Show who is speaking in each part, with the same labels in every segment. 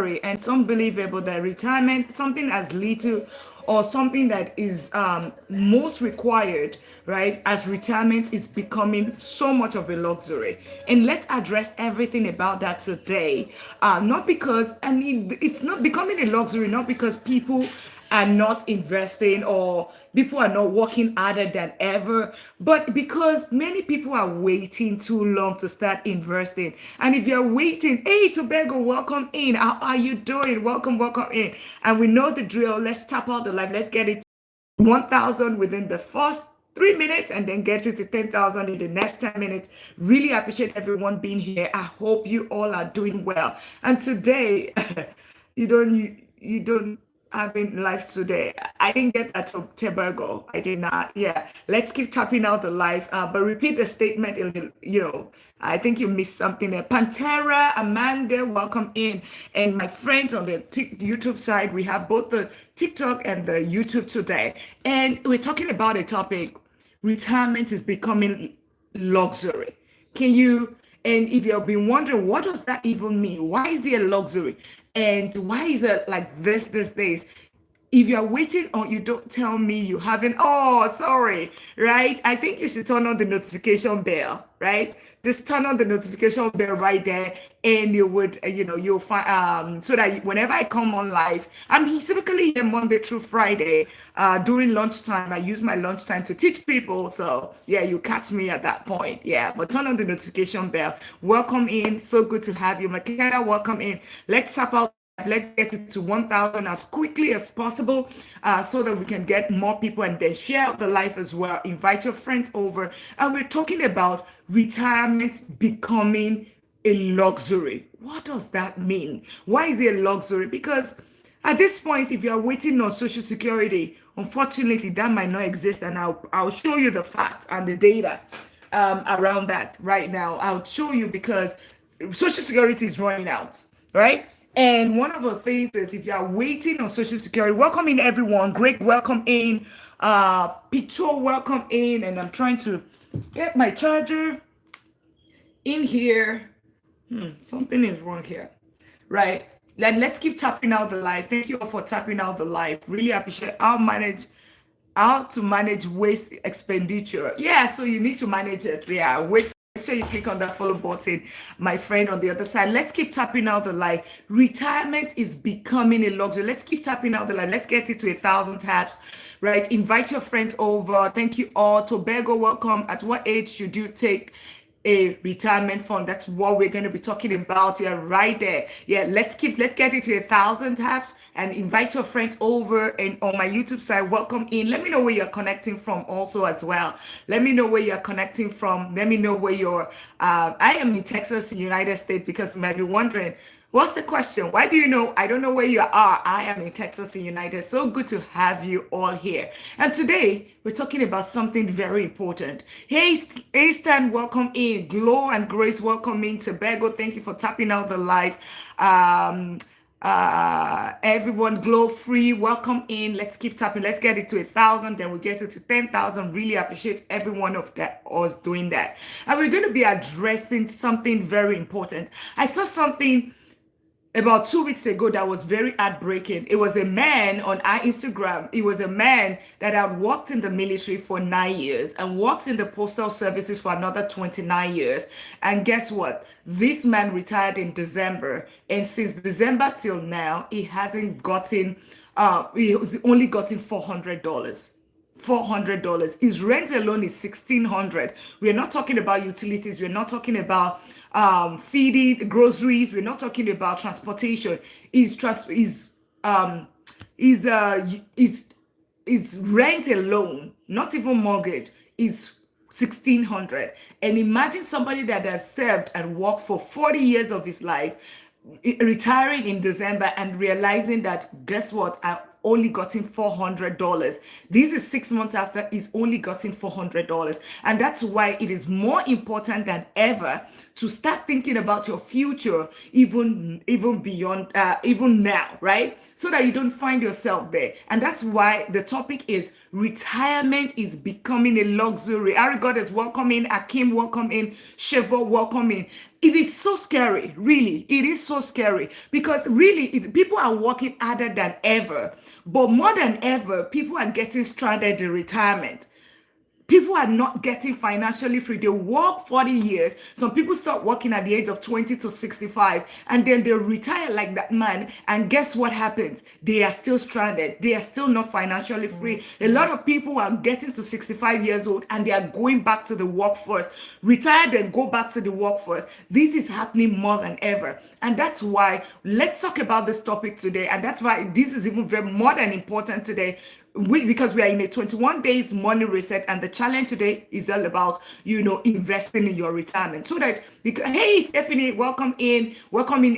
Speaker 1: scary and it's unbelievable that retirement, something as little or something that is most required, right, as retirement is becoming so much of a luxury. And let's address everything about that today. Not because, and it's not becoming a luxury, not because people are not investing or people are not working harder than ever, but because many people are waiting too long to start investing. And if you're waiting, hey, Tobago, welcome in. How are you doing? Welcome in. And we know the drill. Let's tap out the live. Let's get it 1,000 within the first 3 minutes and then get it to 10,000 in the next 10 minutes. Really appreciate everyone being here. I hope you all are doing well. And today, you don't having life today. I didn't get that to Tobago. I did not. Yeah. Let's keep tapping out the live. But repeat the statement. I think you missed something there. Pantera, Amanda, welcome in. And my friends on the YouTube side, we have both the TikTok and the YouTube today. And we're talking about a topic. Retirement is becoming luxury. And if you've been wondering, what does that even mean? Why is it a luxury? And why is it like this these days? If you're waiting or you don't tell me you haven't, oh, sorry, right? I think you should turn on the notification bell, right? Just turn on the notification bell right there, and you would, you'll find, so that whenever I come on live, I'm typically here Monday through Friday, during lunchtime. I use my lunchtime to teach people. So yeah, you catch me at that point. Yeah, but turn on the notification bell. Welcome in. So good to have you. McKenna, welcome in. Let's tap out. Let's get it to 1,000 as quickly as possible, so that we can get more people and then share out the life as well. Invite your friends over. And we're talking about retirement becoming a luxury. What does that mean? Why is it a luxury? Because at this point, if you're waiting on Social Security, unfortunately, that might not exist. And I'll show you the facts and the data around that right now. I'll show you because Social Security is running out, right? And one of the things is if you are waiting on Social Security, welcome in everyone. Greg, welcome in. Pito, welcome in. And I'm trying to get my charger in here. Something is wrong here. Right. Then let's keep tapping out the live. Thank you all for tapping out the live. Really appreciate how to manage waste expenditure. Yeah, so you need to manage it. Yeah, wait. Make sure you click on that follow button, my friend on the other side. Let's keep tapping out the live. Retirement is becoming a luxury. Let's keep tapping out the live. Let's get it to 1,000 taps, right? Invite your friends over. Thank you all. Tobago, welcome. At what age should you take a retirement fund? That's what we're going to be talking about. Yeah, right there. Yeah, let's get it to 1,000 taps and invite your friends over. And on my YouTube side, welcome in. Let me know where you're connecting from also as well. Let me know where you're connecting from. Let me know where you're I am in Texas, United States, because you might be wondering, what's the question? Why do you know? I don't know where you are. I am in Texas, the United. So good to have you all here. And today we're talking about something very important. Hey, Stan, welcome in. Glow and Grace, welcome in. Tobago, thank you for tapping out the live. Everyone, Glow Free, welcome in. Let's keep tapping. Let's get it to 1,000. Then we get it to 10,000. Really appreciate every one of that us doing that. And we're going to be addressing something very important. I saw something about 2 weeks ago that was very heartbreaking. It was a man on our Instagram. It was a man that had worked in the military for 9 years and works in the postal services for another 29 years. And guess what? This man retired in December. And since December till now, he hasn't gotten, he's only gotten $400. His rent alone is $1,600. We're not talking about utilities. We're not talking about feeding groceries. We're not talking about transportation. His rent alone, not even mortgage, is 1,600. And imagine somebody that has served and worked for 40 years of his life, retiring in December and realizing that, guess what? I only gotten $400. This is 6 months after he's only gotten $400. And that's why it is more important than ever to start thinking about your future, even beyond, even now, right? So that you don't find yourself there. And that's why the topic is retirement is becoming a luxury. Ari God is welcome in. Akim, welcome in. Shevo, welcome in. It is so scary, really. It is so scary because really people are working harder than ever. But more than ever, people are getting stranded in retirement. People are not getting financially free. They work 40 years. Some people start working at the age of 20 to 65, and then they retire like that man. And guess what happens? They are still stranded. They are still not financially free. A lot of people are getting to 65 years old and they are going back to the workforce, retire and go back to the workforce. This is happening more than ever. And that's why let's talk about this topic today. And that's why this is even very more than important today, because we are in a 21 days money reset, and the challenge today is all about investing in your retirement. So that because, hey Stephanie, welcome in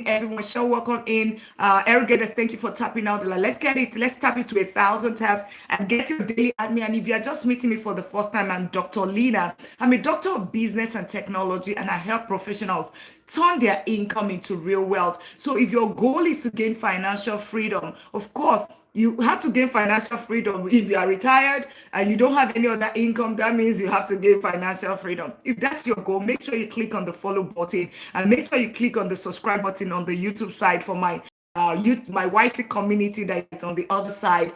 Speaker 1: everyone. Shell, welcome in. Eric Geddes, thank you for tapping out. Let's tap it to 1,000 taps and get your daily admin. And if you are just meeting me for the first time, I'm Dr. Lina. I'm a doctor of business and technology, and I help professionals turn their income into real wealth. So if your goal is to gain financial freedom, of course you have to gain financial freedom. If you are retired and you don't have any other income, that means you have to gain financial freedom. If that's your goal, make sure you click on the follow button and make sure you click on the subscribe button on the YouTube side for my my YT community that is on the other side.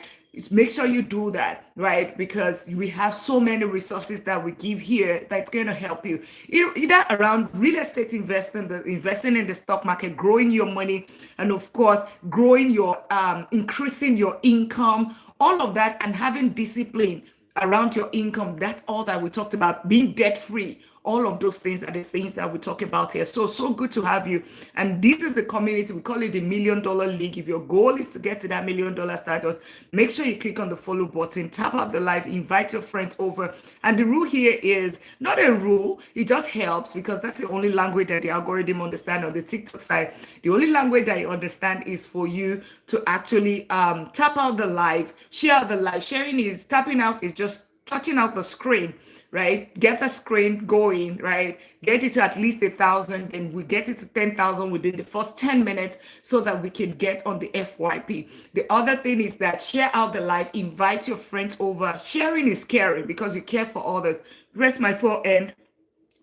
Speaker 1: Make sure you do that, right? Because we have so many resources that we give here that's going to help you either around real estate investing in the stock market, growing your money, and of course growing your increasing your income, all of that, and having discipline around your income. That's all that we talked about. Being debt free, all of those things are the things that we talk about here. So good to have you. And this is the community. We call it the $1 Million League. If your goal is to get to that $1 million status, make sure you click on the follow button, tap out the live, invite your friends over. And the rule here is not a rule. It just helps because that's the only language that the algorithm understand on the TikTok side. The only language that you understand is for you to actually tap out the live, share the live. Tapping out is just touching out the screen, right? Get the screen going, right? Get it to at least 1,000, and we get it to 10,000 within the first 10 minutes so that we can get on the FYP. The other thing is that share out the live, invite your friends over. Sharing is caring because you care for others. Press my forehand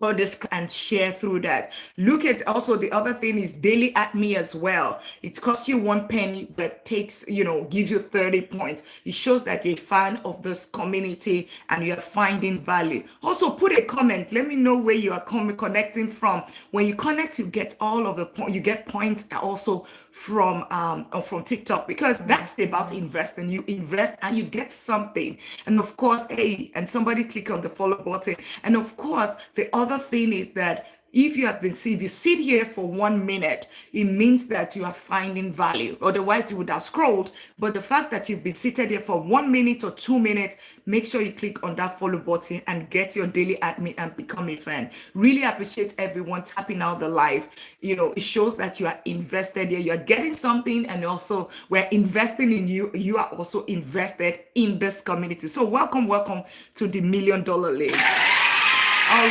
Speaker 1: or this and share through that. Look at also the other thing is daily at me as well. It costs you 1 penny, but takes, gives you 30 points. It shows that you're a fan of this community and you're finding value. Also put a comment. Let me know where you are connecting from. When you connect, you get all of the points. You get points also from TikTok, because that's about investing. You invest and you get something. And of course, and somebody click on the follow button. And of course, the other thing is that if you sit here for 1 minute, it means that you are finding value. Otherwise, you would have scrolled. But the fact that you've been seated here for 1 minute or 2 minutes, make sure you click on that follow button and get your daily admin and become a fan. Really appreciate everyone tapping out the live. It shows that you are invested here. You are getting something, and also we're investing in you. You are also invested in this community. So welcome to the $1 Million League. All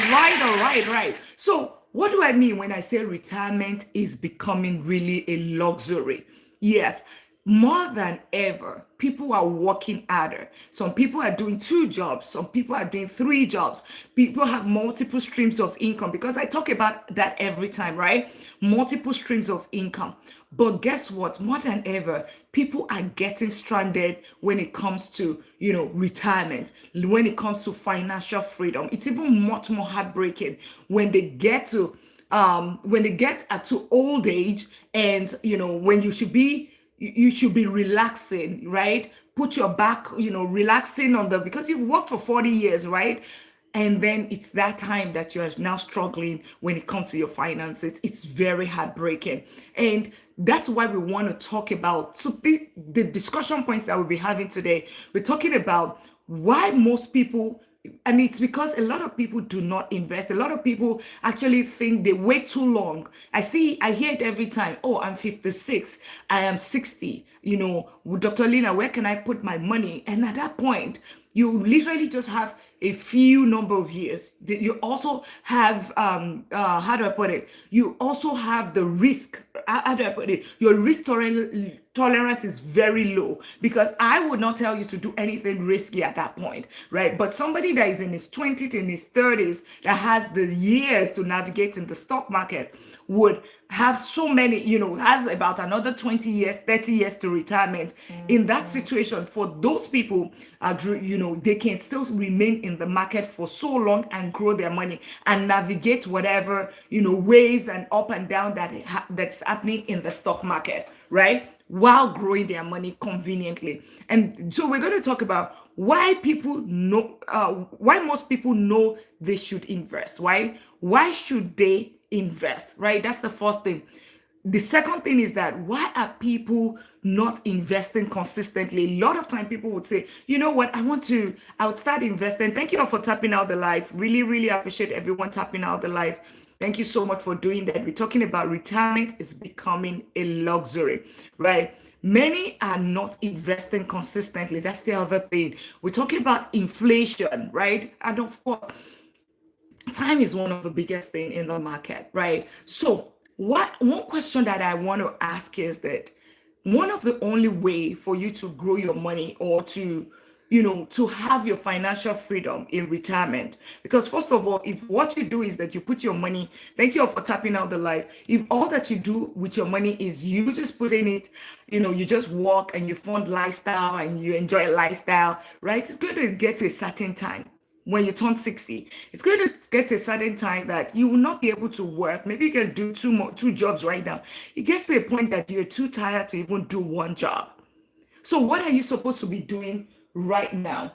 Speaker 1: right. So what do I mean when I say retirement is becoming really a luxury? Yes, more than ever, people are working harder. Some people are doing 2 jobs. Some people are doing 3 jobs. People have multiple streams of income, because I talk about that every time, right? Multiple streams of income. But guess what? More than ever, people are getting stranded when it comes to, retirement, when it comes to financial freedom. It's even much more heartbreaking when they get to old age, and when you should be relaxing, right? Put your back, relaxing because you've worked for 40 years, right? And then it's that time that you're now struggling when it comes to your finances. It's very heartbreaking. And that's why we want to talk about, so the discussion points that we'll be having today. We're talking about why most people, and it's because a lot of people do not invest. A lot of people actually think they wait too long. I hear it every time. Oh, I'm 56. I am 60. With Dr. Lina, where can I put my money? And at that point, You literally just have a few number of years. You also have how do I put it? You also have the risk. How do I put it? Your tolerance is very low, because I would not tell you to do anything risky at that point, right? But somebody that is in his 20s, in his 30s, that has the years to navigate in the stock market would have so many, has about another 20 years, 30 years to retirement. In that situation, for those people, they can still remain in the market for so long and grow their money and navigate whatever, waves and up and down that's happening in the stock market, right? While growing their money conveniently. And so we're going to talk about why most people know they should invest. Why should they invest, right? That's the first thing. The second thing is that why are people not investing consistently? A lot of time people would say, you know what, I would start investing. Thank you all for tapping out the live. Really, really appreciate everyone tapping out the live. Thank you so much for doing that. We're talking about retirement is becoming a luxury, right? Many are not investing consistently. That's the other thing. We're talking about inflation, right? And of course, time is one of the biggest thing in the market, right? So one question that I want to ask is that one of the only way for you to grow your money, or to have your financial freedom in retirement, because first of all, if what you do is that you put your money, thank you all for tapping out the live. If all that you do with your money is you just put in it, you just walk and you fund lifestyle and you enjoy lifestyle, right? It's going to get to a certain time when you turn 60. It's going to get to a certain time that you will not be able to work. Maybe you can do two jobs right now. It gets to a point that you're too tired to even do one job. So what are you supposed to be doing right now?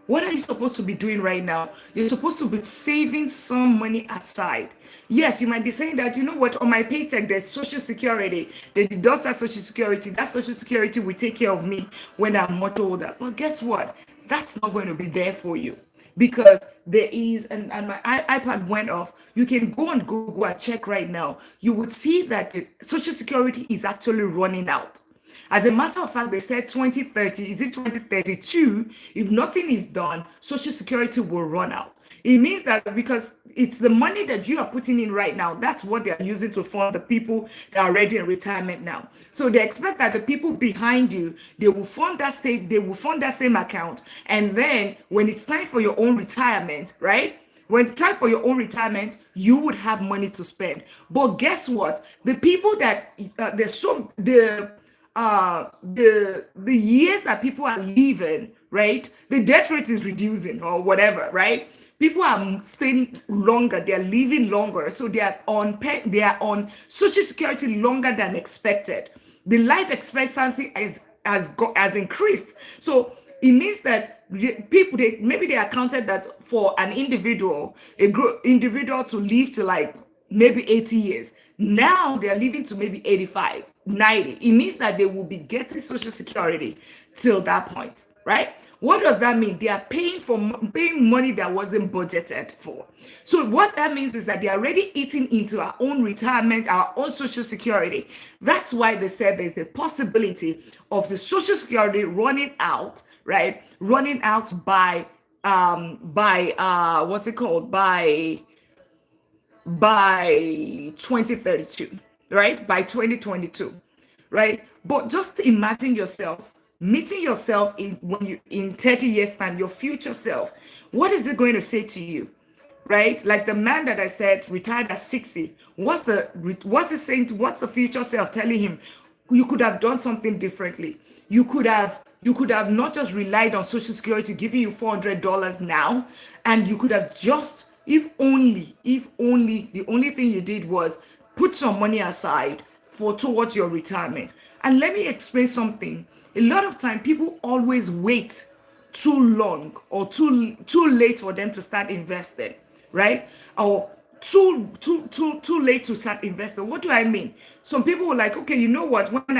Speaker 1: What are you supposed to be doing right now? You're supposed to be saving some money aside. Yes, you might be saying that, you know what, on my paycheck, there's Social Security. They deduct that Social Security. That Social Security will take care of me when I'm much older. But guess what? That's not going to be there for you, because there is, and my iPad went off. You can go on Google and check right now. You would see that the Social Security is actually running out. As a matter of fact, they said 2030, is it 2032? If nothing is done, Social Security will run out. It means that because it's the money that you are putting in right now, that's what they're using to fund the people that are already in retirement now. So they expect that the people behind you, they will fund that same account. And then when it's time for your own retirement, right? When it's time for your own retirement, you would have money to spend. But guess what? The people that the years that people are leaving, right? The death rate is reducing or whatever, right? People are staying longer, they're living longer, so they are on Social Security longer than expected. The life expectancy has increased. So it means that people, maybe they accounted that for an individual to live to like maybe 80 years. Now they're living to maybe 85, 90. It means that they will be getting Social Security till that point, right? What does that mean? They are paying money that wasn't budgeted for. So what that means is that they are already eating into our own retirement, our own Social Security. That's why they said there's the possibility of the Social Security running out, right? Running out by what's it called? By 2032, right? By 2022, right? But just imagine yourself meeting yourself in 30 years time, your future self. What is it going to say to you, right? Like the man that I said retired at 60. What's the future self telling him? You could have done something differently. You could have not just relied on Social Security giving you $400 now, and you could have just, if only the only thing you did was put some money aside towards your retirement. And let me explain something. A lot of time people always wait too long or too late for them to start investing, right? Or too late to start investing. What do I mean? Some people were like, okay, you know what? When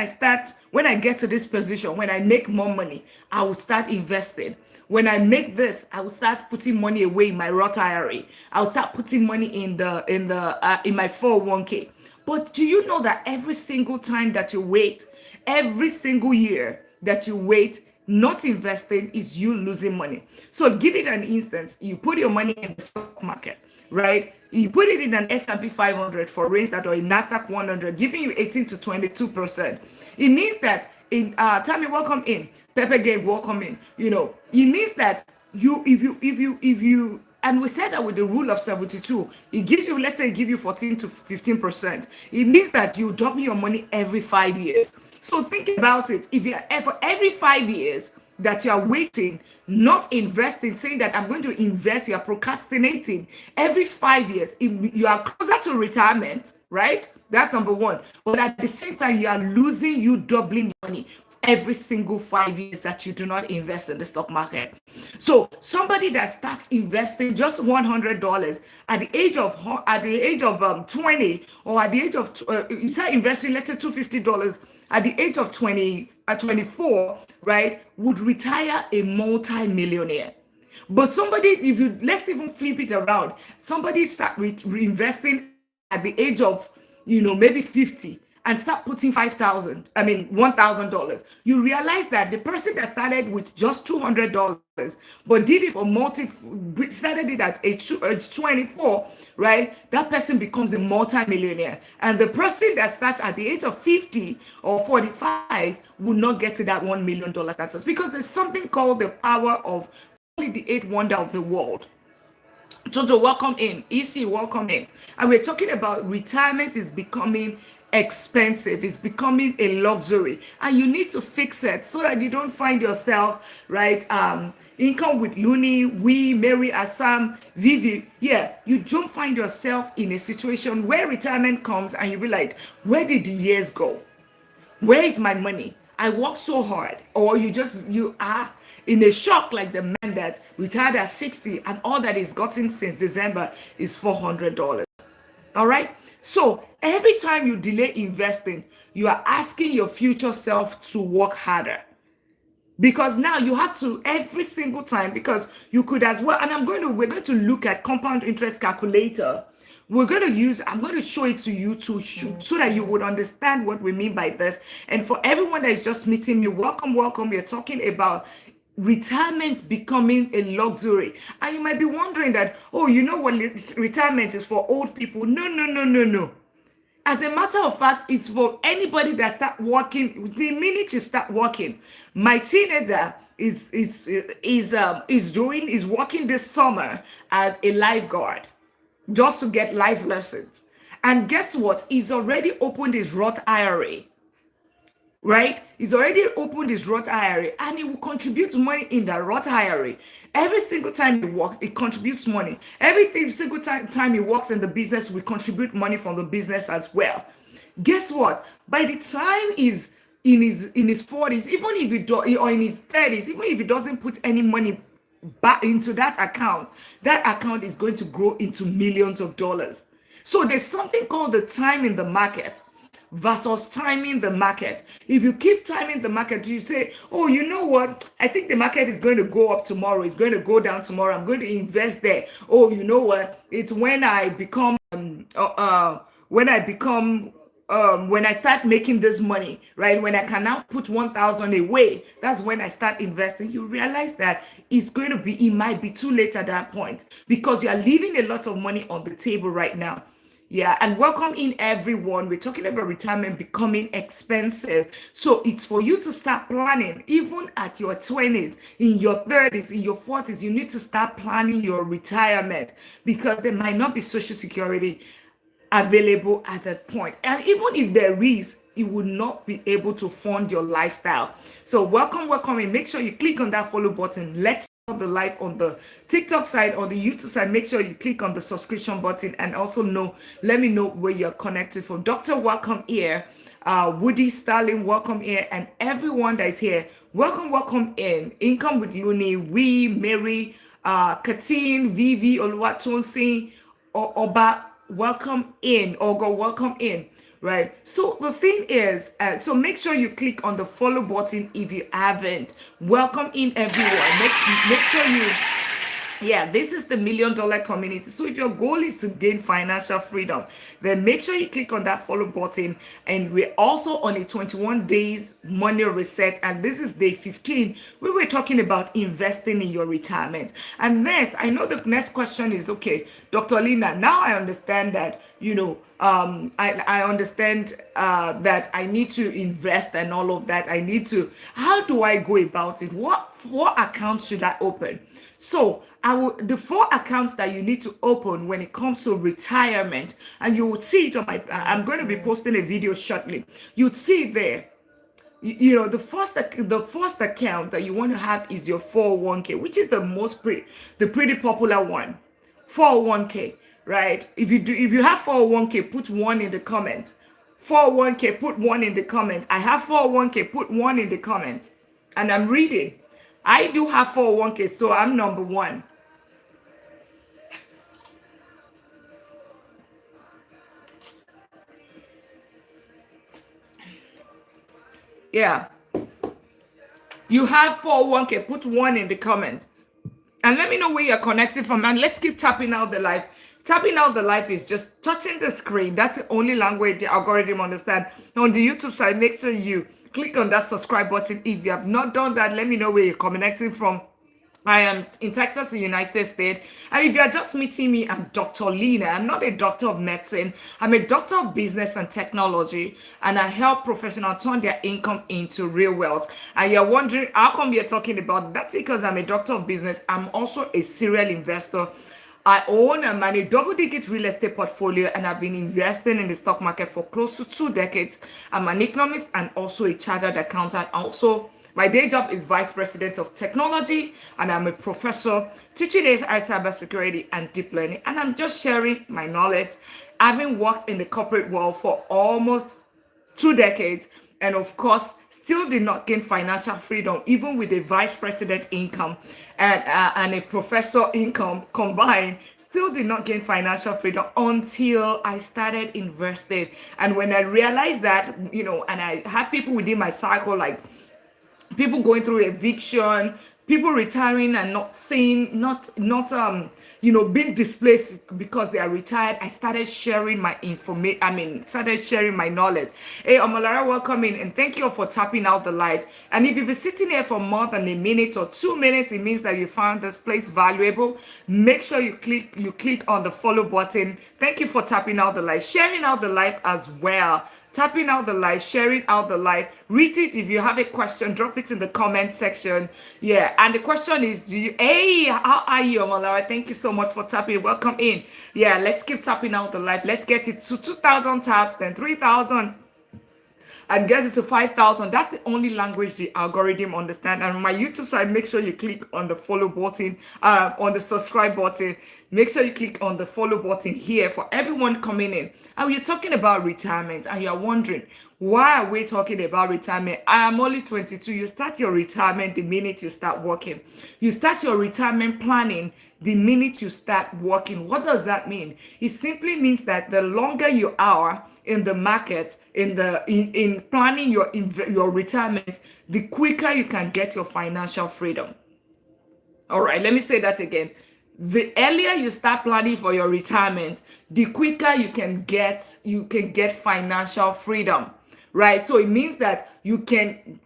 Speaker 1: I get to this position, when I make more money, I will start investing. When I make this, I will start putting money away in my Roth IRA. I will start putting money in my 401k. But do you know that every single time that you wait, every single year that you wait, Not investing is you losing money. So give it an instance. You put your money in the stock market, right? You put it in an S&P 500 for instance, or a Nasdaq 100, giving you 18 to 22%. It means that in Tammy, welcome in. Pepper Gay, welcome in. It means that if you and we said that with the rule of 72, it gives you, let's say, it give you 14 to 15%. It means that you double your money every 5 years. So think about it. If you're ever every 5 years that you are waiting, not investing, saying that I'm going to invest, you are procrastinating. Every 5 years, you are closer to retirement, right? That's number one. But at the same time, you are losing, you doubling money every single 5 years that you do not invest in the stock market. So somebody that starts investing just $100 at the age of 20, or at the age of you start investing, let's say $250 at the age of 24, right, would retire a multi-millionaire. But somebody, if you let's even flip it around, somebody start reinvesting at the age of maybe 50 and start putting $1,000, you realize that the person that started with just $200 but did it for started it at age 24, right? That person becomes a multi-millionaire. And the person that starts at the age of 50 or 45 will not get to that $1 million status, because there's something called the power of the eighth wonder of the world. Jojo, welcome in. EC, welcome in. And we're talking about retirement is becoming expensive. It's becoming a luxury, and you need to fix it so that you don't find yourself, right? Income with Looney, we, Mary, Assam, Vivi. Yeah, you don't find yourself in a situation where retirement comes and you be like, where did the years go? Where is my money? I worked so hard. Or you are in a shock, like the man that retired at 60 and all that he's gotten since December is $400. All right. So every time you delay investing, you are asking your future self to work harder, because now you have to every single time, because you could as well. And we're going to look at compound interest calculator. I'm going to show it to you so that you would understand what we mean by this. And for everyone that is just meeting me, welcome. We're talking about retirement becoming a luxury. And you might be wondering that, oh, you know what, retirement is for old people. No. As a matter of fact, it's for anybody that start working. The minute you start working, my teenager is working this summer as a lifeguard just to get life lessons. And guess what? He's already opened his Roth IRA. Right? He's already opened his Roth IRA, and he will contribute money in that Roth IRA. Every single time he works, it contributes money. Every single time he works in the business, we contribute money from the business as well. Guess what? By the time he's in his 40s, even if he do, or in his 30s, even if he doesn't put any money back into that account is going to grow into millions of dollars. So there's something called the time in the market versus timing the market. If you keep timing the market, you say, oh, you know what? I think the market is going to go up tomorrow. It's going to go down tomorrow. I'm going to invest there. Oh, you know what? It's when I become, when I start making this money, right? When I can now put 1,000 away, that's when I start investing. You realize that it might be too late at that point, because you are leaving a lot of money on the table right now. Yeah, and welcome in everyone. We're talking about retirement becoming expensive. So it's for you to start planning, even at your 20s, in your 30s, in your 40s. You need to start planning your retirement, because there might not be Social Security available at that point. And even if there is, it will not be able to fund your lifestyle. So welcome in. Make sure you click on that follow button. Let's the live on the TikTok side or the YouTube side. Make sure you click on the subscription button, and also let me know where you're connected from. Doctor, welcome here. Woody, Starling, welcome here. And everyone that is here, welcome in. Income with Looney, we, Mary, Katine, Vivi, Oluwatonsi, Oba, welcome in. Ogo, welcome in. Right. So the thing is, so make sure you click on the follow button if you haven't. Welcome in everyone. Make sure Yeah, this is the $1 million community. So if your goal is to gain financial freedom, then make sure you click on that follow button. And we're also on a 21 days money reset. And this is day 15. We were talking about investing in your retirement. And next, I know the next question is, okay, Dr. Lina, now I understand that, I understand that I need to invest and all of that. How do I go about it? What account should I open? So the 4 accounts that you need to open when it comes to retirement, and you would see it on I'm going to be posting a video shortly. You'd see it there. The first account that you want to have is your 401k, which is the pretty popular one. 401k, right? If you have 401k, put one in the comment. 401k, put one in the comment. I have 401k, put one in the comment. And I'm reading. I do have 401k, so I'm number one. Yeah. You have 401k, put one in the comment. And let me know where you're connecting from. And let's keep tapping out the live. Tapping out the live is just touching the screen. That's the only language the algorithm understand. On the YouTube side, make sure you click on that subscribe button. If you have not done that, let me know where you're connecting from. I am in Texas, the United States. And if you're just meeting me, I'm Dr. Lina. I'm not a doctor of medicine. I'm a doctor of business and technology. And I help professionals turn their income into real wealth. And you're wondering, how come you're talking about that? That's because I'm a doctor of business. I'm also a serial investor. I own and manage double-digit real estate portfolio, and I've been investing in the stock market for close to 2 decades. I'm an economist and also a chartered accountant. Also, my day job is vice president of technology, and I'm a professor teaching AI, cybersecurity, and deep learning. And I'm just sharing my knowledge, having worked in the corporate world for almost 2 decades, and of course still did not gain financial freedom even with a vice president income and a professor income combined. Still did not gain financial freedom until I started investing. And when I realized that, and I have people within my cycle, like people going through eviction, people retiring and not seeing, being displaced because they are retired. I started sharing my information. Started sharing my knowledge. Hey, Omolara, welcome in, and thank you for tapping out the live. And if you've been sitting here for more than a minute or 2 minutes, it means that you found this place valuable. Make sure you click on the follow button. Thank you for tapping out the live, sharing out the live as well. Tapping out the live, sharing out the live. Read it. If you have a question, drop it in the comment section. Yeah, and the question is, hey, how are you, Omolara? Thank you so much for tapping. Welcome in. Yeah, let's keep tapping out the live. Let's get it to 2,000 taps, then 3,000. And get it to 5,000. That's the only language the algorithm understand. And on my YouTube side, make sure you click on the follow button, on the subscribe button. Make sure you click on the follow button here for everyone coming in. And we're talking about retirement, and you're wondering, why are we talking about retirement? I am only 22. You start your retirement the minute you start working. You start your retirement planning the minute you start working. What does that mean? It simply means that the longer you are in the market, in planning your retirement, the quicker you can get your financial freedom. All right, let me say that again. The earlier you start planning for your retirement, the quicker you can get financial freedom, right? So it means that you can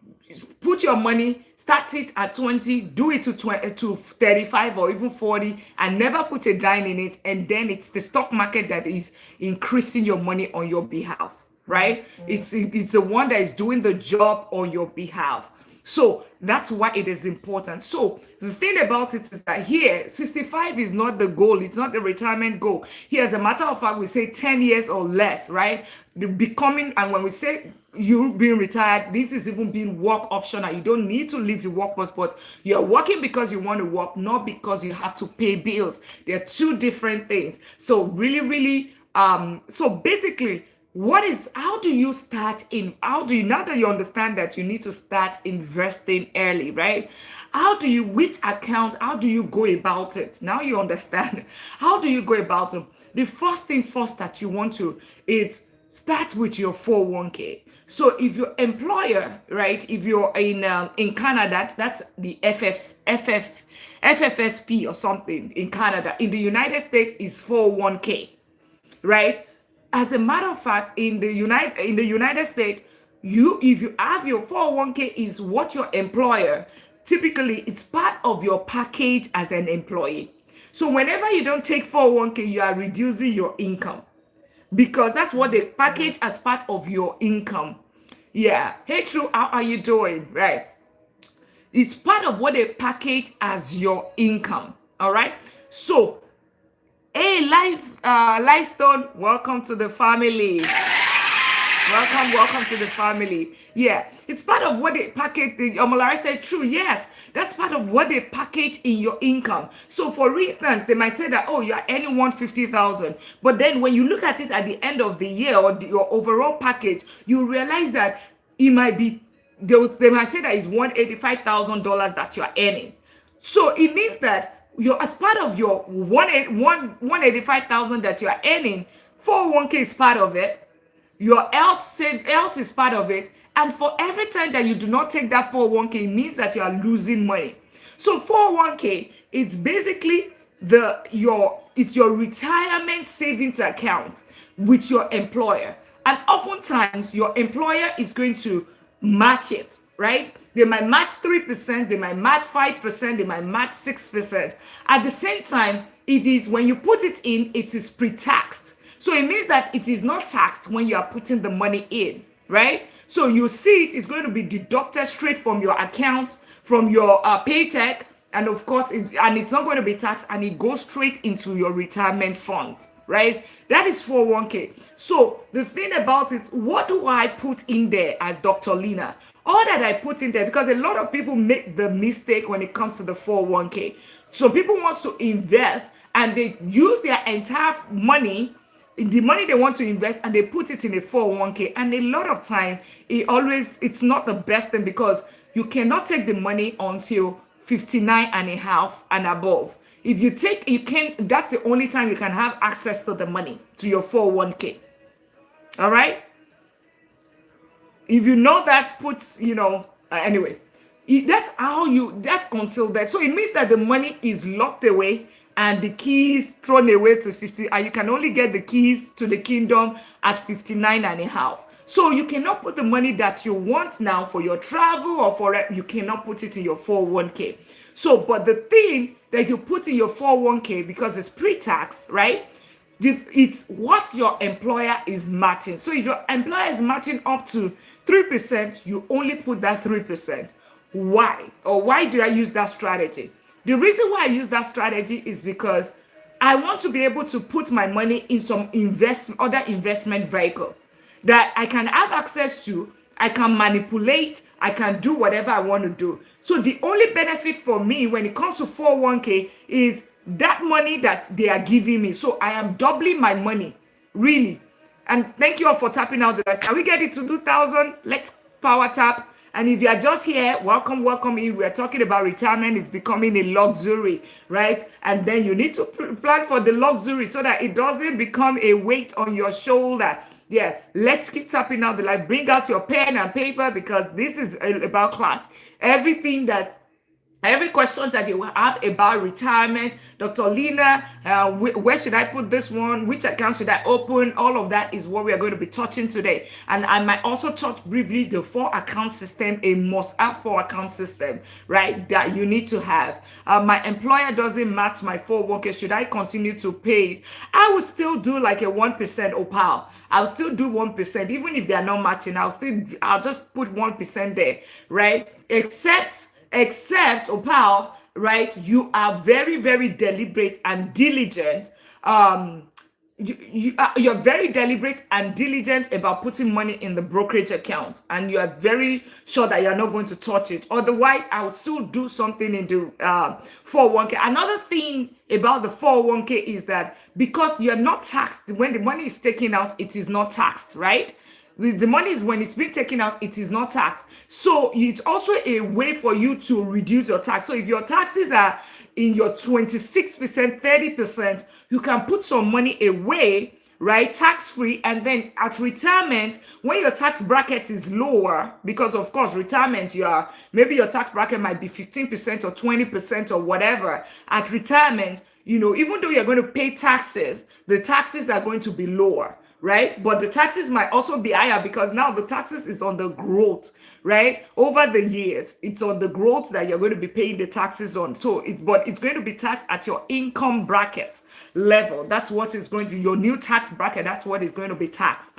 Speaker 1: put your money, start it at 20, do it to 35 or even 40, and never put a dime in it. And then it's the stock market that is increasing your money on your behalf, right? It's the one that is doing the job on your behalf. So that's why it is important. So the thing about it is that here, 65 is not the goal. It's not the retirement goal. Here, as a matter of fact, we say 10 years or less, right? And when we say you being retired, this is even being work optional. You don't need to leave the workforce, but you're working because you want to work, not because you have to pay bills. They're two different things. So really, so basically, now that you understand that you need to start investing early, right? Which account, how do you go about it? Now you understand. How do you go about it? The first thing first that you want to is start with your 401k. So if your employer, right, if you're in Canada, that's the FFSP or something in Canada. In the United States, is 401k, right? As a matter of fact, in the United States, if you have your 401k, is what your employer, typically it's part of your package as an employee. So whenever you don't take 401k, you are reducing your income, because that's what they package as part of your income. Yeah. Hey, True, how are you doing? Right. It's part of what they package as your income. All right. So, hey, Lifestone, welcome to the family. Welcome to the family. Yeah, it's part of what they package. Omolara said, true, yes, that's part of what they package in your income. So for instance, they might say that, oh, you're earning 150,000. But then when you look at it at the end of the year, or your overall package, you realize that it might be, they might say that it's $185,000 that you're earning. So it means that you're, as part of your 185,000 that you're earning, 401k is part of it. Your health is part of it. And for every time that you do not take that 401k, it means that you are losing money. So 401k, it's basically it's your retirement savings account with your employer. And oftentimes your employer is going to match it, right? They might match 3%, they might match 5%, they might match 6%. At the same time, it is, when you put it in, it is pre-taxed. So it means that it is not taxed when you are putting the money in, right? So you see it's going to be deducted straight from your account, from your paycheck, and of course, it's not going to be taxed, and it goes straight into your retirement fund, right? That is 401k. So the thing about it, what do I put in there as Dr. Lina? All that I put in there, because a lot of people make the mistake when it comes to the 401k. So people want to invest, and they use their entire money, the money they want to invest, and they put it in a 401k. And a lot of time, it's not the best thing, because you cannot take the money until 59 and a half and above. If you take, that's the only time you can have access to the money, to your 401k. All right. If you know that, anyway, that's until that. So it means that the money is locked away, and the keys thrown away to 50, and you can only get the keys to the kingdom at 59 and a half. So you cannot put the money that you want now for your travel or for it, you cannot put it in your 401k. So, but the thing that you put in your 401k, because it's pre-tax, right? It's what your employer is matching. So if your employer is matching up to 3%, you only put that 3%. Why? Or why do I use that strategy? The reason why I use that strategy is because I want to be able to put my money in some other investment vehicle that I can have access to, I can manipulate, I can do whatever I want to do. So the only benefit for me when it comes to 401k is that money that they are giving me. So I am doubling my money, really. And thank you all for tapping out. Can we get it to 2,000? Let's power tap. And if you are just here, welcome in. We're talking about retirement is becoming a luxury, right? And then you need to plan for the luxury so that it doesn't become a weight on your shoulder. Yeah, let's keep tapping out the light. Bring out your pen and paper, because this is about class. Every question that you have about retirement, Dr. Lina, where should I put this one? Which account should I open? All of that is what we are going to be touching today. And I might also touch briefly the 4-account system, a must-have 4-account system, right, that you need to have. My employer doesn't match my 401k. Should I continue to pay it? I would still do like a 1% opal. I'll still do 1%, even if they are not matching. I'll just put 1% there, right? Except opal, right? You are very, very deliberate and diligent. You're very deliberate and diligent about putting money in the brokerage account, and you are very sure that you're not going to touch it. Otherwise, I would still do something in the 401k. Another thing about the 401k is that because you're not taxed, when the money is taken out, it is not taxed, right? With the money is when it's being taken out, it is not taxed. So it's also a way for you to reduce your tax. So if your taxes are in your 26%, 30%, you can put some money away, right? Tax free. And then at retirement, when your tax bracket is lower, because of course, retirement, maybe your tax bracket might be 15% or 20% or whatever. At retirement, even though you're going to pay taxes, the taxes are going to be lower, right? But the taxes might also be higher because now the taxes is on the growth, right? Over the years, it's on the growth that you're going to be paying the taxes on. But it's going to be taxed at your income bracket level. That's what is going to, your new tax bracket, that's what is going to be taxed.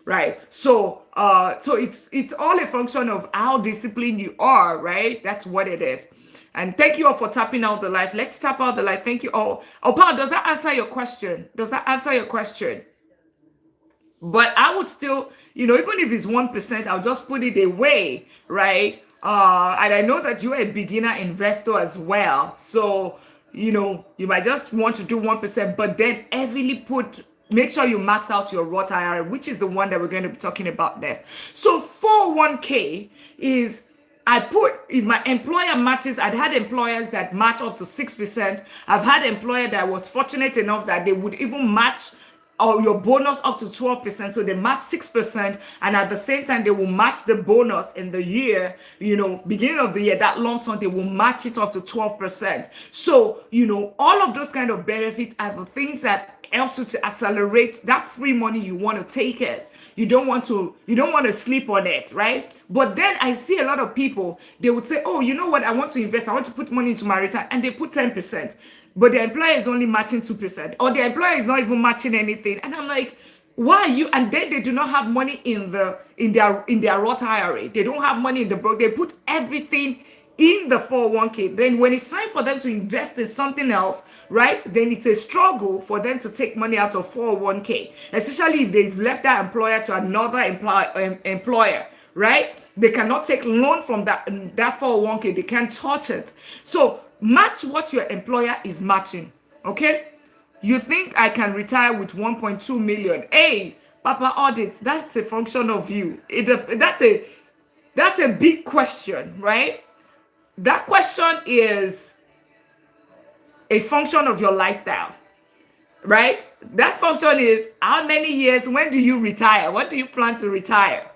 Speaker 1: Right. So it's all a function of how disciplined you are, right? That's what it is. And thank you all for tapping out the live. Let's tap out the live. Thank you all. Oh, Paul, does that answer your question? Does that answer your question? But I would still, even if it's 1%, I'll just put it away, right? And I know that you're a beginner investor as well. So, you might just want to do 1%, but then heavily make sure you max out your Roth IRA, which is the one that we're going to be talking about next. So 401k is, if my employer matches, I'd had employers that match up to 6%. I've had employer that was fortunate enough that they would even match or your bonus up to 12%. So they match 6%. And at the same time, they will match the bonus in the year, beginning of the year, that lump sum, they will match it up to 12%. So, all of those kind of benefits are the things that helps you to accelerate that free money you want to take it. You don't want to sleep on it, right? But then I see a lot of people, they would say, oh, you know what? I want to invest. I want to put money into my retirement. And they put 10%. But the employer is only matching 2%. Or the employer is not even matching anything. And I'm like, why are you? And then they do not have money in their Roth IRA. They don't have money in the broker. They put everything in the 401k. Then when it's time for them to invest in something else, right, then it's a struggle for them to take money out of 401k, especially if they've left that employer to another employer, right? They cannot take loan from that 401k. They can't touch it. So match what your employer is matching, okay? You think I can retire with 1.2 million? Hey, Papa Audit, that's a function of you. That's a big question, right? That question is a function of your lifestyle, right? That function is how many years, when do you retire? What do you plan to retire?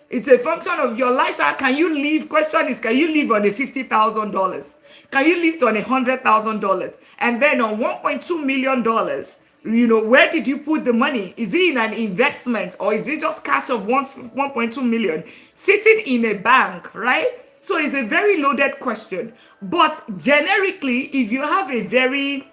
Speaker 1: It's a function of your lifestyle. Can you live? Question is, can you live on a $50,000? Can you live on $100,000? And then on $1.2 million, where did you put the money? Is it in an investment or is it just cash of 1.2 million sitting in a bank, right? So it's a very loaded question. But generically, if you have a very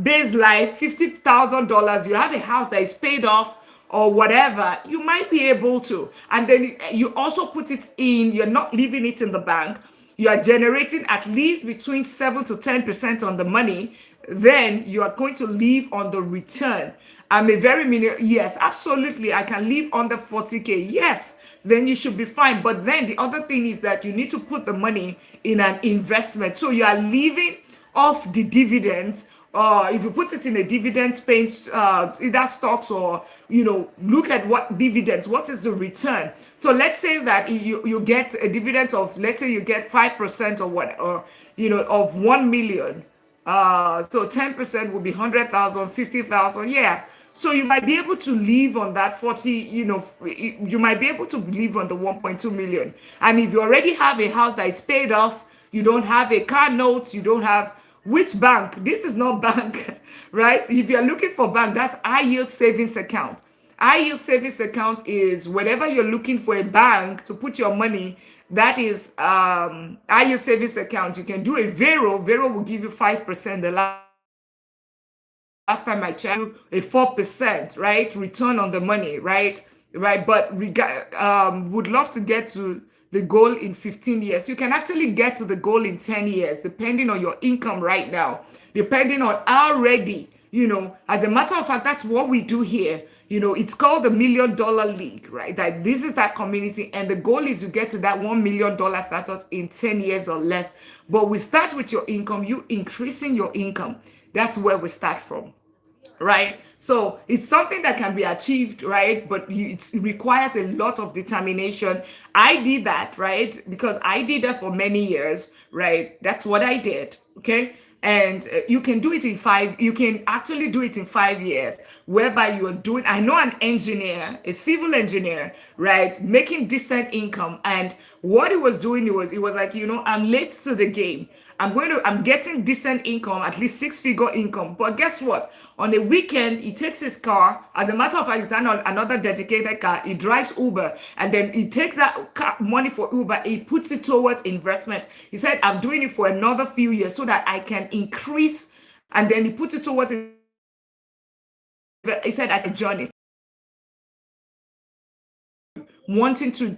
Speaker 1: base life, $50,000, you have a house that is paid off or whatever, you might be able to. And then you also put it in, you're not leaving it in the bank. You are generating at least between 7 to 10% on the money. Then you are going to live on the return. Yes, absolutely. I can live under 40K. Yes, then you should be fine. But then the other thing is that you need to put the money in an investment. So you are living off the dividends. If you put it in a dividend paying either stocks or, look at what dividends, what is the return? So let's say that you get a dividend of, let's say you get 5% of 1 million. So 10% would be 100,000, 50,000. Yeah. So you might be able to live on that 40, you might be able to live on the 1.2 million. And if you already have a house that is paid off, you don't have a car note, you don't have, which bank? This is not bank, right? If you're looking for bank, that's high yield savings account. High yield savings account is whenever you're looking for a bank to put your money, that is high yield savings account. You can do a Vero. Vero will give you 5%. The last time I checked, a 4%, right? Return on the money, right? But would love to get to the goal in 15 years. You can actually get to the goal in 10 years, depending on your income right now, depending on how ready, as a matter of fact, that's what we do here. It's called the $1 Million League, right? That this is that community. And the goal is you get to that $1 million status in 10 years or less. But we start with your income, you increasing your income. That's where we start from. Right? So it's something that can be achieved, right? But it requires a lot of determination. I did that, right? Because I did that for many years, right? That's what I did, okay? And you can do it in you can actually do it in 5 years, whereby you are doing, I know an engineer, a civil engineer, right, making decent income. And what he was doing, he was like, I'm late to the game. I'm getting decent income, at least six-figure income. But guess what? On a weekend, he takes his car. As a matter of fact, it's another dedicated car. He drives Uber, and then he takes that money for Uber. He puts it towards investment. He said, I'm doing it for another few years so that I can increase. And then he puts it towards, he said, at a journey, wanted to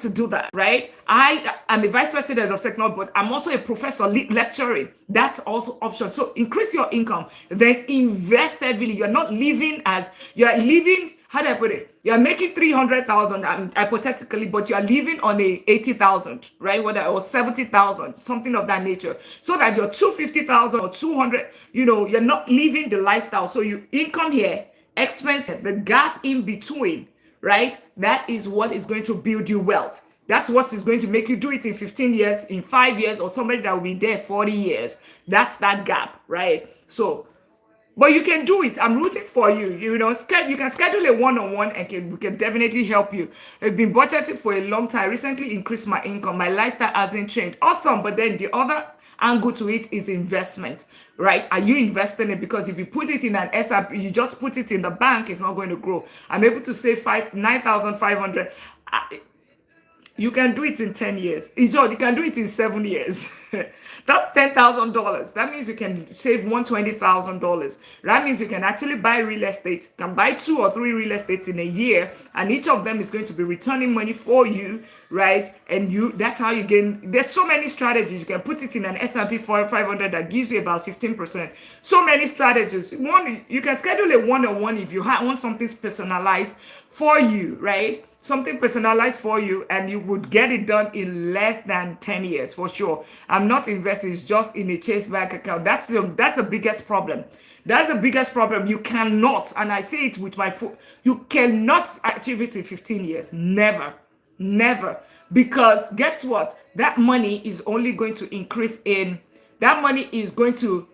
Speaker 1: do that, right? I am a vice president of technology, but I'm also a professor lecturing. That's also option. So increase your income, then invest heavily. You're living, how do I put it? You're making 300,000 hypothetically, but you're living on a 80,000, right? Or 70,000, something of that nature. So that your 250,000 or 200, you're not living the lifestyle. So you income here, expense, the gap in between, right? That is what is going to build you wealth. That's what is going to make you do it in 15 years, in 5 years, or somebody that will be there 40 years. That's that gap, right? So, but you can do it. I'm rooting for you. You can schedule a one-on-one, and we can definitely help you. I've been budgeting for a long time. I recently increased my income. My lifestyle hasn't changed. Awesome. But then the other angle to it is investment, right? Are you investing it? Because if you put it in an S&P, you just put it in the bank, it's not going to grow. I'm able to save 9,500. You can do it in 10 years. In short, you can do it in 7 years. That's $10,000. That means you can save $120,000. That means you can actually buy real estate. You can buy 2 or 3 real estates in a year, and each of them is going to be returning money for you, right? And that's how you gain. There's so many strategies. You can put it in an S&P 500 that gives you about 15%. So many strategies. One, you can schedule a one-on-one if you want something personalized for you, right? Something personalized for you, and you would get it done in less than 10 years for sure. I'm not investing, it's just in a Chase bank account. That's the biggest problem. That's the biggest problem. You cannot, and I say it with my foot, you cannot achieve it in 15 years. Never. Because guess what? That money is only going to increase that money is going to,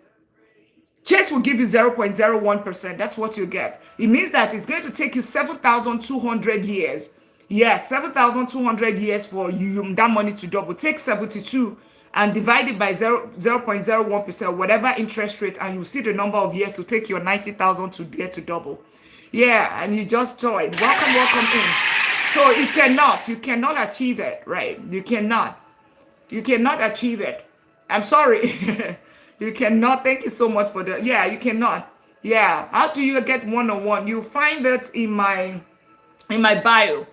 Speaker 1: Chase will give you 0.01%. That's what you get. It means that it's going to take you 7,200 years. Yes, 7,200 years for that money to double. Take 72 and divide it by 0.01%, whatever interest rate, and you see the number of years to take your 90,000 to get to double. Yeah, and you just joined. Welcome in. So you cannot achieve it, right? You cannot achieve it. I'm sorry. You cannot. Thank you so much for that. Yeah, you cannot. Yeah. How do you get one-on-one? You find it in my bio.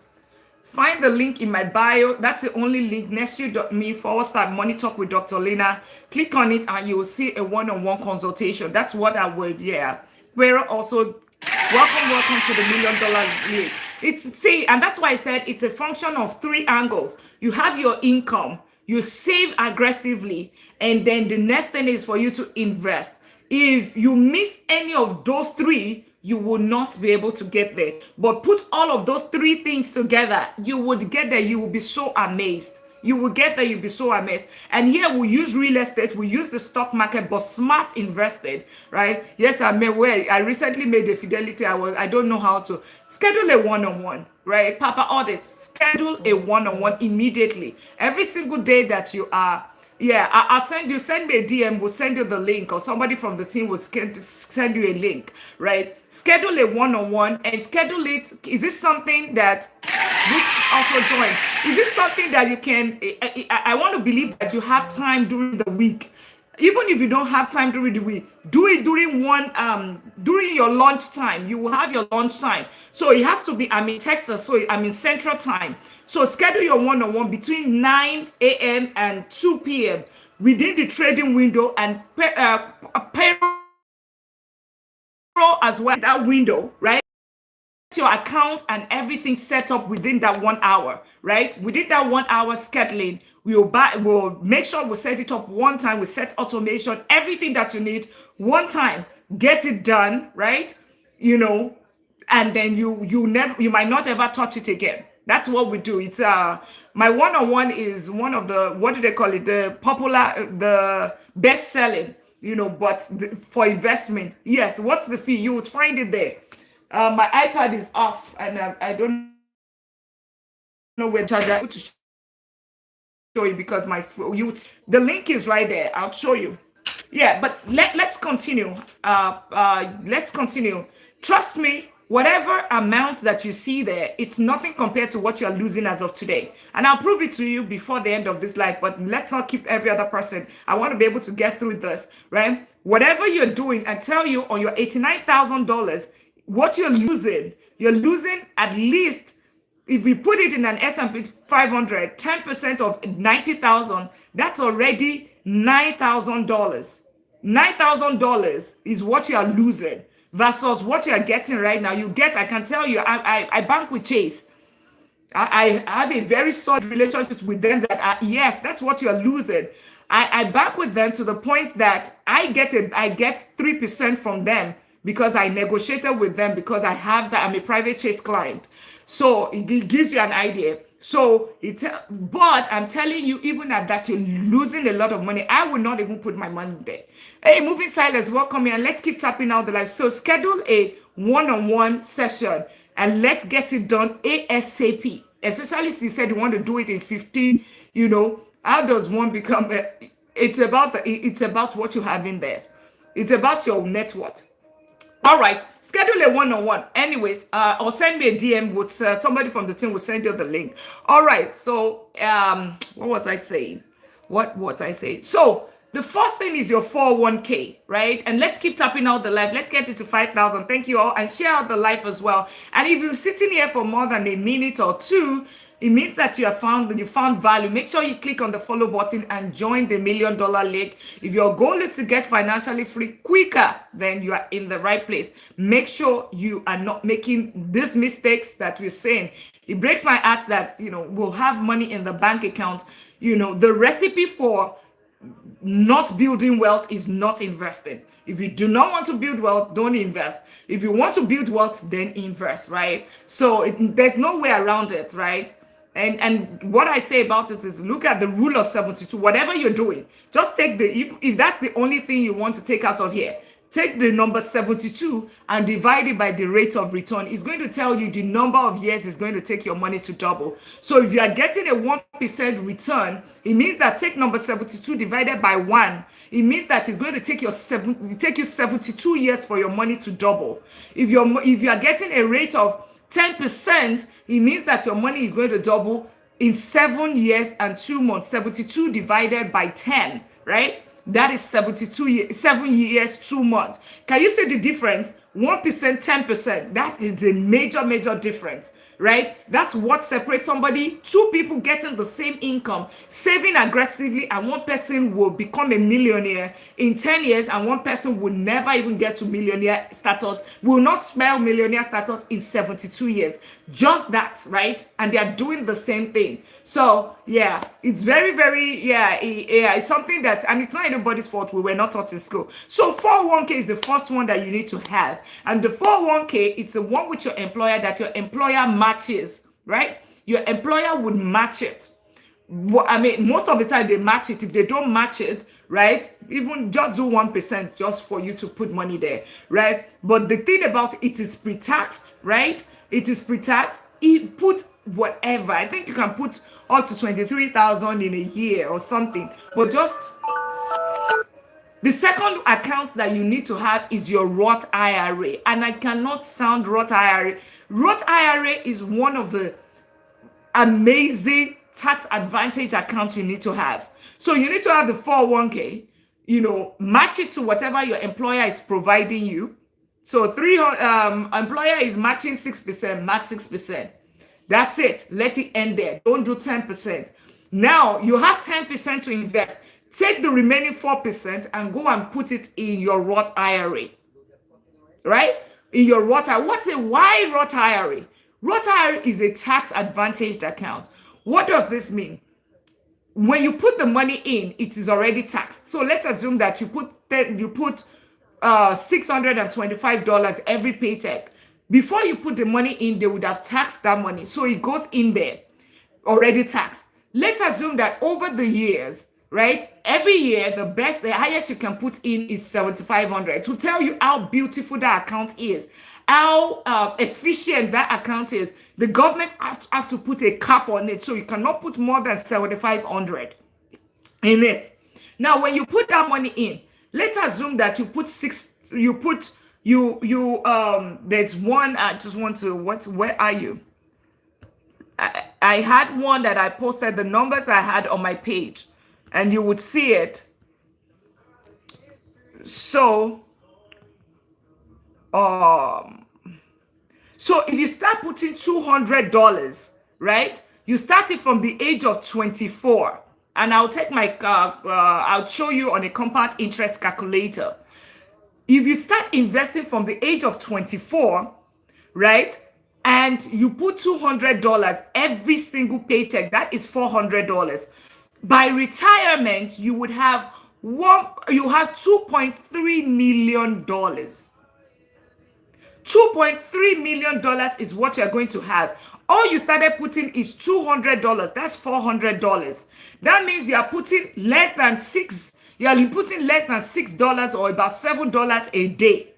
Speaker 1: Find the link in my bio. That's the only link, nestu.me/Money Talk with Dr. Lina. Click on it and you will see a one-on-one consultation. That's what I would, yeah. We're also, welcome to the $1 Million League. And that's why I said it's a function of 3 angles. You have your income, you save aggressively, and then the next thing is for you to invest. If you miss any of those 3, you will not be able to get there. But put all of those 3 things together, you would get there. You will be so amazed. You will get there, you'll be so amazed. And here we use real estate, we use the stock market, but smart invested, right? Yes, I recently made a Fidelity. I don't know how to schedule a one-on-one, right? Papa audit, schedule a one-on-one immediately. Every single day that you are, I'll send me a DM, we'll send you the link, or somebody from the team will send you a link, right? Schedule a one-on-one and schedule it. Is this something that, which also join, is this something that you can, I want to believe that you have time during the week. Even if you don't have time during the week, do it during your lunch time. You will have your lunch time. So it has to be, I'm in Texas, so I'm in Central Time. So schedule your one-on-one between 9 a.m. and 2 p.m. within the trading window, and payroll as well, that window, right? Your account and everything set up within that 1 hour, right? Within that 1 hour scheduling, we'll make sure we set it up one time. We set automation, everything that you need one time, get it done, right? And then you might not ever touch it again. That's what we do. It's my one-on-one is one of the, what do they call it? The best selling. but for investment, yes. What's the fee? You would find it there. My iPad is off, and I don't know where charger to show you because the link is right there. I'll show you. Yeah, but let's continue. Let's continue. Trust me, whatever amount that you see there, it's nothing compared to what you're losing as of today. And I'll prove it to you before the end of this life, but let's not keep every other person. I want to be able to get through this, right? Whatever you're doing, I tell you on your $89,000, what you're losing at least, if we put it in an S&P 500, 10% of 90,000, that's already $9,000. $9,000 is what you are losing versus what you are getting right now. I can tell you, I bank with Chase. I have a very solid relationship with them that, yes, that's what you're losing. I bank with them to the point that I get 3% from them because I negotiated with them because I'm a private Chase client. So it gives you an idea. But I'm telling you, even at that, you're losing a lot of money. I would not even put my money there. Hey, Moving Silence, welcome here, and let's keep tapping out the live. So schedule a one-on-one session and let's get it done ASAP. Especially if you said you want to do it in 15, how does one become? It's about what you have in there. It's about your net worth. All right, schedule a one-on-one. Anyways, or send me a DM with somebody from the team will send you the link. All right, so what was I saying? So the first thing is your 401k, right? And let's keep tapping out the live. Let's get it to 5,000. Thank you all, and share out the live as well. And if you're sitting here for more than a minute or two, it means that you found value. Make sure you click on the follow button and join the $1 Million League. If your goal is to get financially free quicker, then you are in the right place. Make sure you are not making these mistakes that we're saying. It breaks my heart that, we'll have money in the bank account. The recipe for not building wealth is not investing. If you do not want to build wealth, don't invest. If you want to build wealth, then invest, right? So there's no way around it, right? And what I say about it is look at the rule of 72. Whatever you're doing, just take if that's the only thing you want to take out of here, take the number 72 and divide it by the rate of return. It's going to tell you the number of years it's going to take your money to double. So if you are getting a 1% return, it means that take number 72 divided by 1. It means that it's going to take you 72 years for your money to double. If you are getting a rate of 10%, it means that your money is going to double in 7 years and 2 months. 72 divided by 10, right? That is 7 years, 2 months. Can you see the difference? 1%, 10%. That is a major difference, right? That's what separates two people getting the same income, saving aggressively, and one person will become a millionaire in 10 years, and one person will never even get to millionaire status, will not spell millionaire status in 72 years. Just that, right? And they are doing the same thing. So yeah, it's very, it's something that, and it's not anybody's fault. We were not taught in school. So 401k is the first one that you need to have. And the 401k is the one with your employer that your employer matches, right? Your employer would match it. I mean, most of the time they match it. If they don't match it, right, even just do 1% just for you to put money there, right? But the thing about it is pre-taxed, right? It is pre-taxed. It put whatever. I think you can put up to 23,000 in a year or something. But just the second account that you need to have is your Roth IRA. And I cannot sound Roth IRA. Roth IRA is one of the amazing tax advantage accounts you need to have. So you need to have the 401k, match it to whatever your employer is providing you. So employer is matching 6%, match 6%. That's it. Let it end there. Don't do 10%. Now you have 10% to invest. Take the remaining 4% and go and put it in your Roth IRA. Right? In your Roth IRA. Why Roth IRA? Roth IRA is a tax advantaged account. What does this mean? When you put the money in, it is already taxed. So let's assume that you put $625 every paycheck. Before you put the money in, they would have taxed that money. So it goes in there, already taxed. Let's assume that over the years, right? Every year, the highest you can put in is 7,500 to tell you how beautiful that account is, how efficient that account is. The government have to put a cap on it, so you cannot put more than 7,500 in it. Now, when you put that money in, let's assume that you put there's one. I just want to, where are you? I had one that I posted the numbers I had on my page, and you would see it. So, so if you start putting $200, right? You start it from the age of 24, and I'll take my I'll show you on a compound interest calculator. If you start investing from the age of 24, right? And you put $200 every single paycheck, that is $400. By retirement, you would have $2.3 million. $2.3 million is what you're going to have. All you started putting is $200. That's $400. That means you are putting less than $6 or about $7 a day.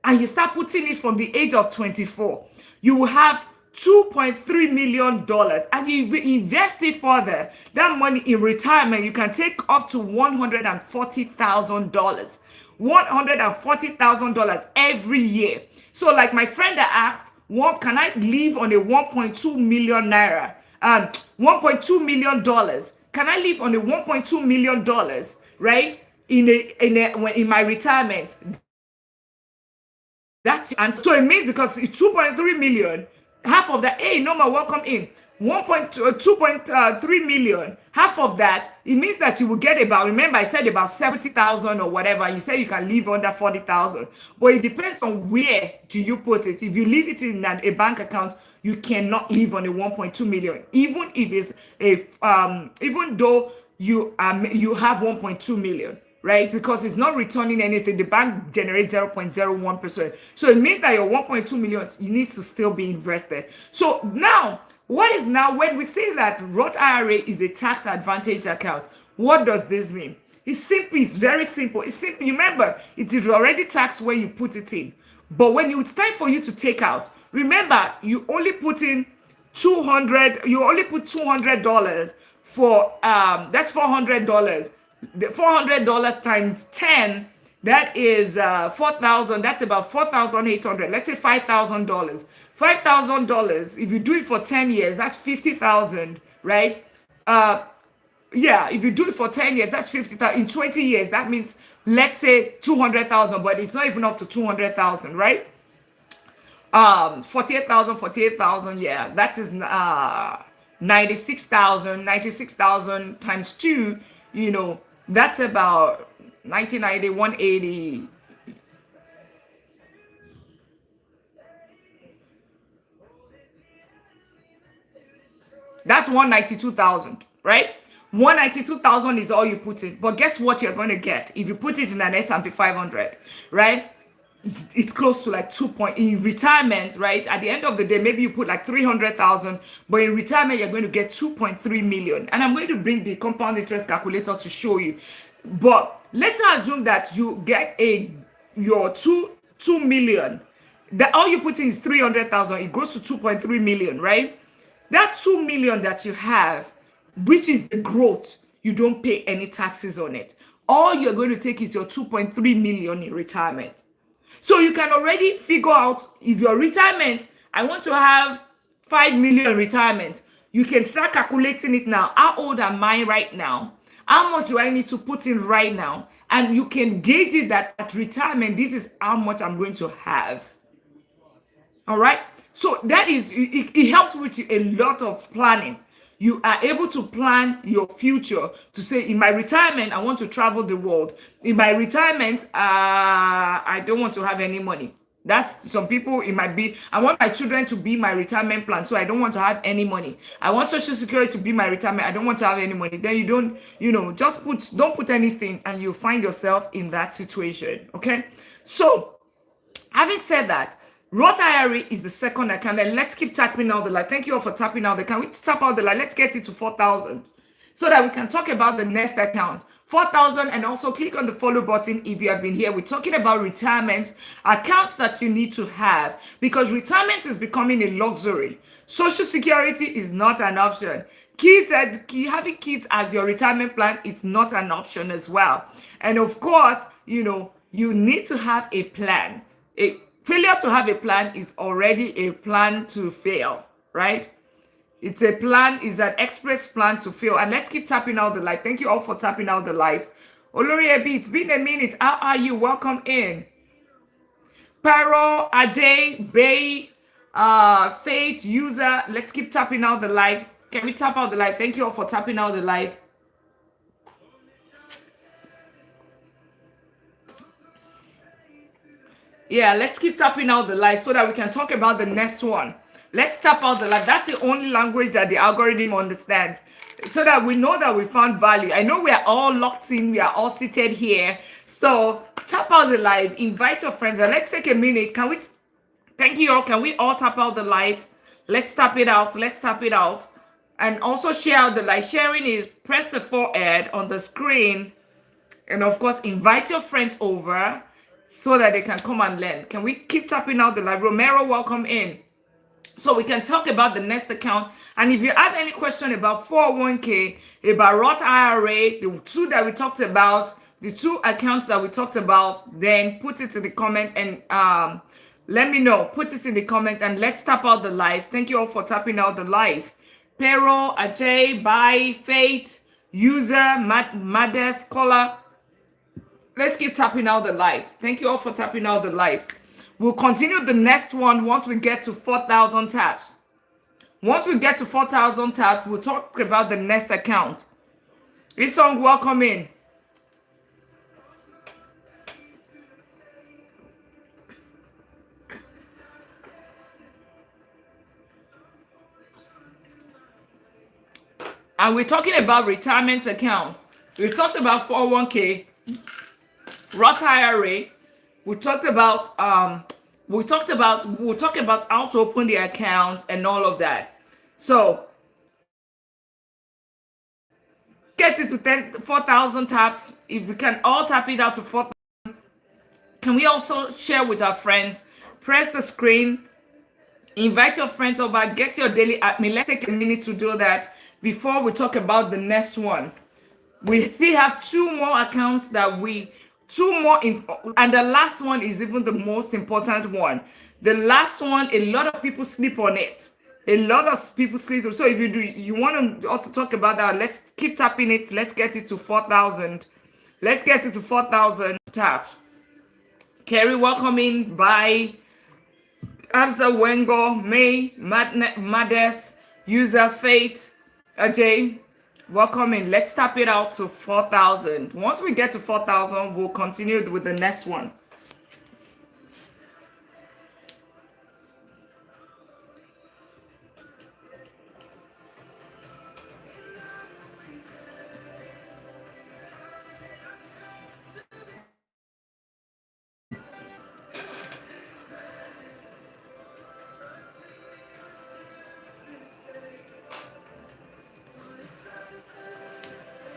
Speaker 1: And you start putting it from the age of 24. You will have $2.3 million, and you invest it further. That money in retirement, you can take up to $140,000. $140,000 every year. So, like my friend that asked, can I live on a 1.2 million naira? $1.2 million. Can I live on a $1.2 million, right? In my retirement? That's the answer. So it means, because it's 2.3 million, half of that, hey, Norma, welcome in. 2.3 million, half of that, it means that you will get about, remember I said about 70,000 or whatever. You say you can live under 40,000, but it depends on where do you put it. If you leave it in a bank account, you cannot live on a 1.2 million, even if it's even though you have 1.2 million. Right? Because it's not returning anything. The bank generates 0.01%. So it means that your 1.2 million, you need to still be invested. So now, when we say that Roth IRA is a tax advantage account, what does this mean? It's simple. It's very simple. It's simple. Remember, it is already taxed when you put it in. But when it's time for you to take out, remember, you only put in $200 for, that's $400. The $400 times 10, that is 4,000. That's about 4,800. Let's say $5,000. $5,000. If you do it for 10 years, that's 50,000, right? Yeah. If you do it for 10 years, that's 50,000. In 20 years, that means, let's say 200,000, but it's not even up to 200,000, right? 48,000. Yeah, that is 96,000. 96,000 times 2. That's about 1990, 180. That's 192,000, right? 192,000 is all you put in. But guess what you're going to get if you put it in an S&P 500, right? It's close to like 2 point in retirement, right? At the end of the day, maybe you put like 300,000, but in retirement, you're going to get 2.3 million. And I'm going to bring the compound interest calculator to show you. But let's assume that you get your 2 million. That all you put in is 300,000. It goes to 2.3 million, right? That 2 million that you have, which is the growth, you don't pay any taxes on it. All you're going to take is your 2.3 million in retirement. So you can already figure out, if your retirement, I want to have 5 million retirement, you can start calculating it now. How old am I right now? How much do I need to put in right now? And you can gauge it that at retirement, this is how much I'm going to have. All right. So that is, it helps with a lot of planning. You are able to plan your future to say, in my retirement, I want to travel the world. In my retirement, I don't want to have any money. That's some people, it might be, I want my children to be my retirement plan, so I don't want to have any money. I want Social Security to be my retirement. I don't want to have any money. Then you don't, just don't put anything, and you find yourself in that situation. Okay. So having said that, Roth IRA is the second account, and let's keep tapping out the line. Thank you all for tapping out the line. We tap out the line. Let's get it to 4,000. so that we can talk about the next account. 4,000, and also click on the follow button if you have been here. We're talking about retirement accounts that you need to have, because retirement is becoming a luxury. Social security is not an option. Kids and having kids as your retirement plan is not an option as well. And of course, you need to have a plan. A failure to have a plan is already a plan to fail, right? It's a plan, is an express plan to fail. And let's keep tapping out the live. Thank you all for tapping out the live. Olori Ebi, it's been a minute. How are you? Welcome in. Pero, Ajay, Bay, Faith, User. Let's keep tapping out the live. Can we tap out the live? Thank you all for tapping out the live. Yeah, let's keep tapping out the live so that we can talk about the next one. Let's tap out the live. That's the only language that the algorithm understands, so that we know that we found value. I know we are all locked in. We are all seated here. So tap out the live. Invite your friends. And let's take a minute. Can we? Thank you all. Can we all tap out the live? Let's tap it out. Let's tap it out. And also share out the live. Sharing is press the forehead on the screen. And of course, invite your friends over so that they can come and learn. Can we keep tapping out the live? Romero, welcome in. So we can talk about the next account. And if you have any question about 401k, about Roth IRA, the two that we talked about, the two accounts that we talked about, then put it in the comments and let me know. Put it in the comments and let's tap out the live. Thank you all for tapping out the live. Pero, Ajay, Bai, Faith, User, Mades, Caller. Let's keep tapping out the live. Thank you all for tapping out the live. We'll continue the next one once we get to 4,000 taps. Once we get to 4,000 taps, we'll talk about the next account. This song, welcome in. And we're talking about retirement account. We talked about 401k, Roth IRA. We'll talk about how to open the account and all of that. So get it to 4,000 taps. If we can all tap it out to 4,000, can we also share with our friends? Press the screen, invite your friends over, get your daily admin. Let's take a minute to do that before we talk about the next one. We still have two more accounts and the last one is even the most important one. The last one, a lot of people sleep on it. A lot of people sleep. So if you want to also talk about that, let's keep tapping it. Let's get it to 4,000. Let's get it to 4,000 taps. Kerry, welcome in. Bye. Abza, Wengo, May, Mades, User, Faith, Ajay. Welcome in. Let's tap it out to 4,000. Once we get to 4,000, we'll continue with the next one.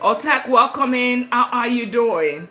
Speaker 1: Otak, welcome in. How are you doing?